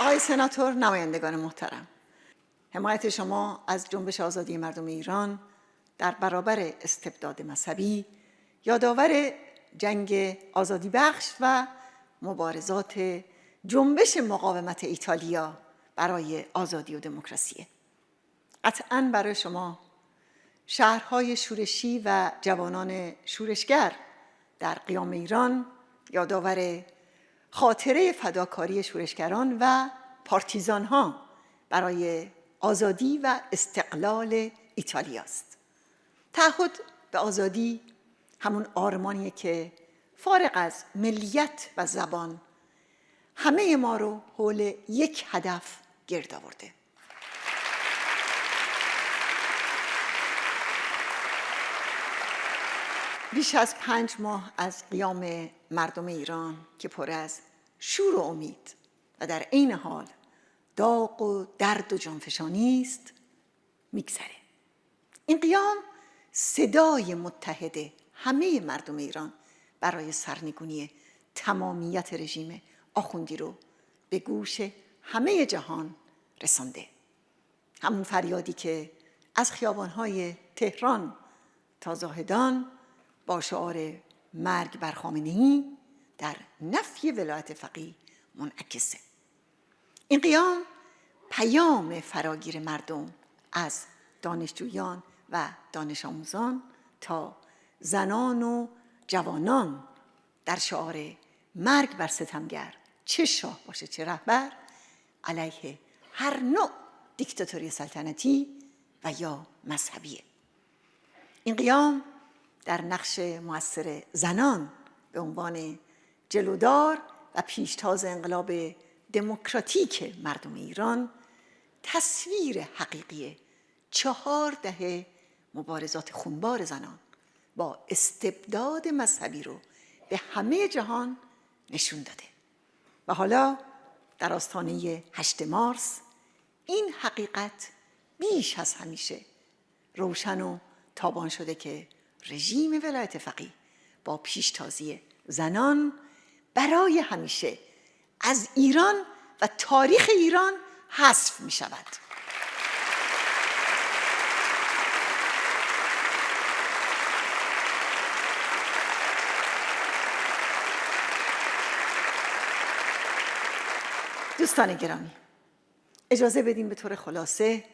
آقای سناتور، نمایندگان محترم، حمایت شما از جنبش آزادی مردم ایران در برابر استبداد مذهبی یادآور جنگ آزادی بخش و مبارزات جنبش مقاومت ایتالیا برای آزادی و دموکراسی. قطعاً برای شما شهرهای شورشی و جوانان شورشگر در قیام ایران یادآور خاطره فداکاری شورشگران و پارتیزان‌ها برای آزادی و استقلال ایتالیا است. تعهد به آزادی همون آرمانیه که فارغ از ملیت و زبان همه ما رو حول یک هدف گرد آورده. بیش از 5 ماه از قیام مردم ایران که پر از شور و امید و در عین حال داغ و درد و جانفشانی است میگذره. این قیام صدای متحد همه مردم ایران برای سرنگونی تمامیت رژیم آخوندی رو به گوش همه جهان رسانده. همون فریادی که از خیابان‌های تهران تا زاهدان با شعار مرگ بر خامنه‌ای در نفی ولایت فقیه منعکسه. این قیام پیام فراگیر مردم از دانشجویان و دانش آموزان تا زنان و جوانان در شعار مرگ بر ستمگر، چه شاه باشه چه رهبر، علیه هر نوع دیکتاتوری سلطنتی و یا مذهبیه. این قیام در نقش مؤثر زنان به عنوان جلودار و پیشتاز انقلاب دموکراتیک مردم ایران تصویر حقیقی 4 دهه مبارزات خونبار زنان با استبداد مذهبی رو به همه جهان نشون داده. و حالا در آستانه 8 مارس این حقیقت بیش از همیشه روشن و تابان شده که رژیم ولایت فقیه با پیشتازی زنان برای همیشه از ایران و تاریخ ایران حذف می شود. دوستان گرامی، اجازه بدیم به طور خلاصه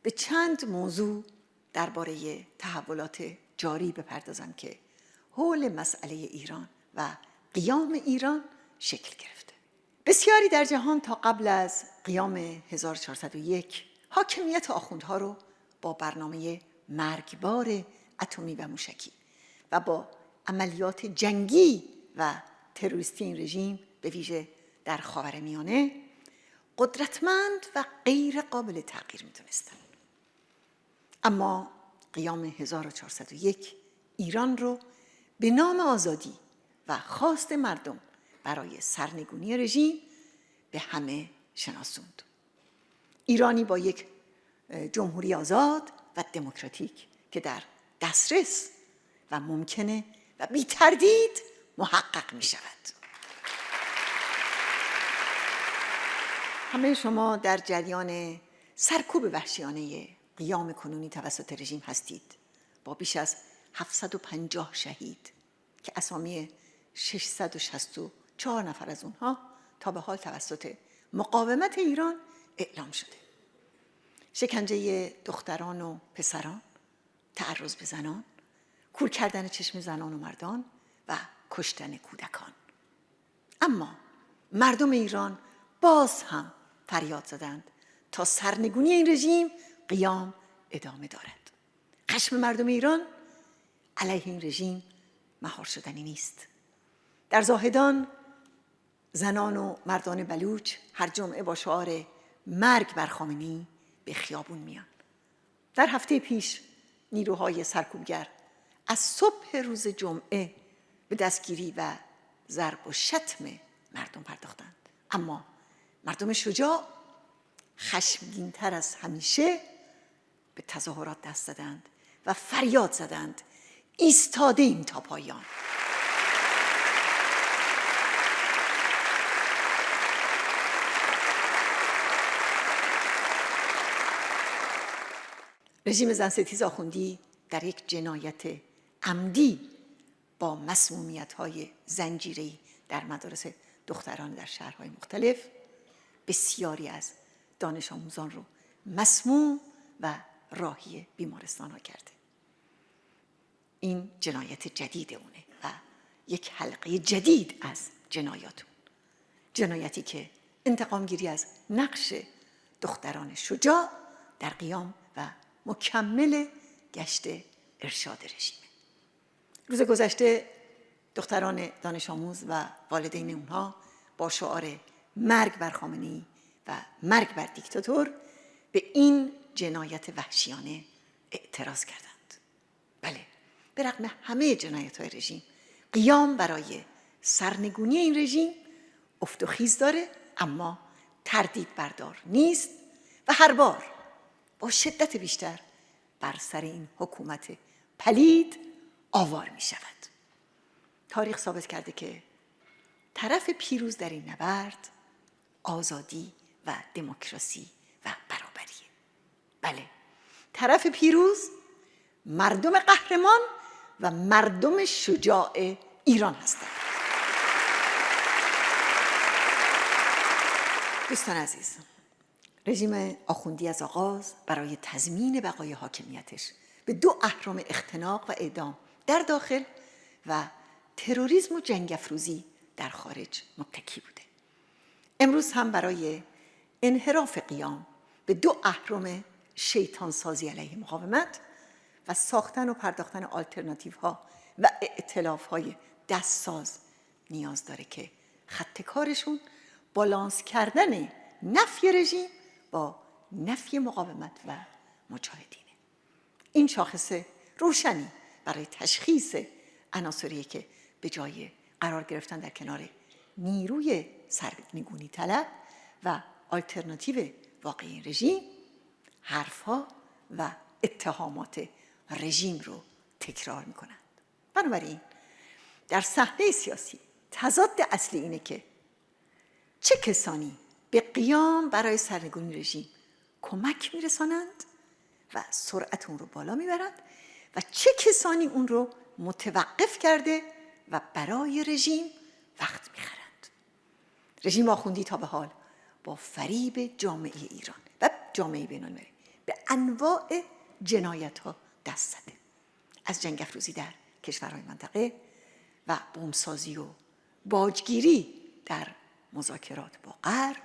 به چند موضوع درباره تحولات جاری بپردازم که حول مسئله ایران و قیام ایران شکل گرفته. بسیاری در جهان تا قبل از قیام 1401 حاکمیت آخوندها رو با برنامه مرگبار اتمی و موشکی و با عملیات جنگی و تروریستی این رژیم به ویژه در خاورمیانه قدرتمند و غیر قابل تغییر می‌دونستند. اما قیام 1401 ایران رو به نام آزادی و خواست مردم برای سرنگونی رژیم به همه شناسوند. ایرانی با یک جمهوری آزاد و دموکراتیک که در دسترس و ممکنه و بی تردید محقق می شود. همه شما در جریان سرکوب وحشیانه قیام کنونی توسط رژیم هستید با بیش از 750 شهید که اسامی 664 نفر از اونها تا به حال توسط مقاومت ایران اعلام شده. شکنجه دختران و پسران، تعرض به زنان، کور کردن چشم زنان و مردان و کشتن کودکان. اما مردم ایران باز هم فریاد زدند تا سرنگونی این رژیم قیام ادامه دارد. خشم مردم ایران علیه این رژیم مهار شدنی نیست. در زاهدان زنان و مردان بلوچ هر جمعه با شعار مرگ بر خامنه‌ای به خیابون میان. در هفته پیش نیروهای سرکوبگر از صبح روز جمعه به دستگیری و ضرب و شتم مردم پرداختند. اما مردم شجاع خشمگین‌تر از همیشه به تظاهرات دست زدند و فریاد زدند ایستاده ایم تا پایان. رژیم زن ستیز آخوندی در یک جنایت عمدی با مسمومیت‌های زنجیره‌ای در مدارس دختران در شهرهای مختلف بسیاری از دانش آموزان رو مسموم و راهی بیمارستان‌ها کرده. این جنایت جدید اونه و یک حلقه جدید از جنایات اون. جنایتی که انتقام گیری از نقش دختران شجاع در قیام و مکمل گشت ارشاد رژیمه. روز گذشته دختران دانش آموز و والدین اونها با شعار مرگ بر خامنه‌ای و مرگ بر دیکتاتور به این جنایت وحشیانه اعتراض کردند. بله، به رغم همه جنایت‌های رژیم، قیام برای سرنگونی این رژیم افت و خیز داره، اما تردید بردار نیست و هر بار با شدت بیشتر بر سر این حکومت پلید آوار می شود. تاریخ ثابت کرده که طرف پیروز در این نبرد آزادی و دموکراسی و برابریه. بله، طرف پیروز مردم قهرمان و مردم شجاع ایران هستند. دوستان عزیز، رژیم آخوندی از آغاز برای تضمین بقای حاکمیتش به دو اهرم اختناق و اعدام در داخل و تروریسم و جنگ افروزی در خارج متکی بوده. امروز هم برای انحراف قیام به دو اهرم شیطان سازی علیه مقاومت و ساختن و پرداختن آلترناتیوها و ائتلاف‌های دستساز نیاز داره که خط کارشون بالانس کردن نفی رژیم با نفی مقاومت و مجاهدینه. این شاخص روشنی برای تشخیص عناصری که به جای قرار گرفتن در کنار نیروی سرنگونی طلب و آلترناتیو واقعی رژیم، حرفها و اتهامات رژیم رو تکرار میکنند. بنابراین در صحنه سیاسی تضاد اصلی اینه که چه کسانی به قیام برای سرنگونی رژیم کمک میرسانند و سرعت اون رو بالا میبرند و چه کسانی اون رو متوقف کرده و برای رژیم وقت میخرند. رژیم آخوندی تا به حال با فریب جامعه ایران و جامعه بین‌المللی به انواع جنایت‌ها دست زده، از جنگ افروزی در کشورهای منطقه و بمبسازی و باجگیری در مذاکرات با غرب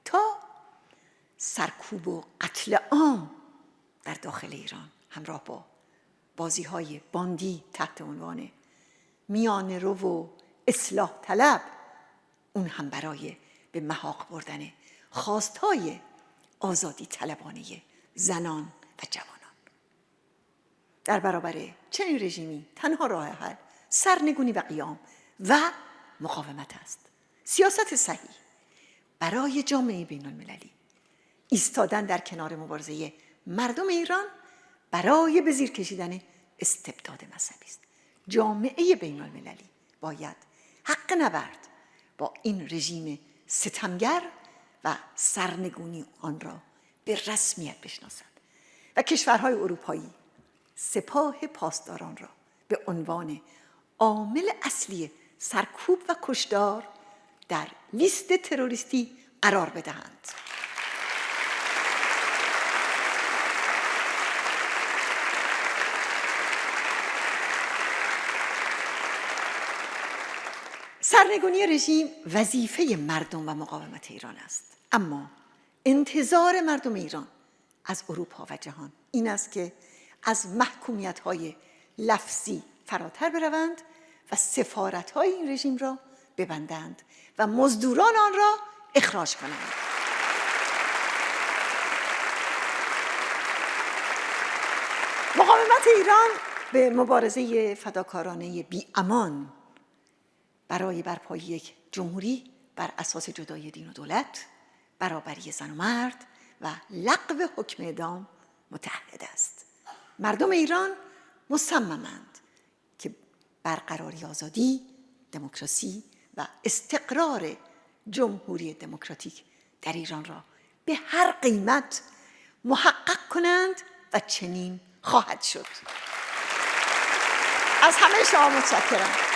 تا سرکوب و قتل عام در داخل ایران همراه با بازی‌های باندی تحت عنوان میانه رو و اصلاح طلب، اون هم برای به محاق بردن خواستهای آزادی طلبانه زنان و جوانان. در برابر چنین رژیمی تنها راه حل سرنگونی و قیام و مقاومت است. سیاست صحیح برای جامعه بین‌المللی ایستادن در کنار مبارزه مردم ایران برای به زیر کشیدن استبداد مذهبی است. جامعه بین‌المللی باید حق نبرد با این رژیم ستمگر و سرنگونی آن را به رسمیت بشناسد و کشورهای اروپایی سپاه پاسداران را به عنوان عامل اصلی سرکوب و کشتار در لیست تروریستی قرار بدهند. سرنگونی رژیم وظیفه مردم و مقاومت ایران است، اما انتظار مردم ایران از اروپا و جهان این است که از محکومیت‌های لفظی فراتر بروند و سفارت‌های این رژیم را ببندند و مزدوران آن را اخراج کنند. مقاومت ایران به مبارزه فداکارانه بی‌امان برای برپایی یک جمهوری بر اساس جدایی دین و دولت، برابری زن و مرد و لغو حکم اعدام متحد است. مردم ایران مصممند که برقراری آزادی، دموکراسی و استقرار جمهوری دموکراتیک در ایران را به هر قیمت محقق کنند و چنین خواهد شد. از همه شما متشکرم.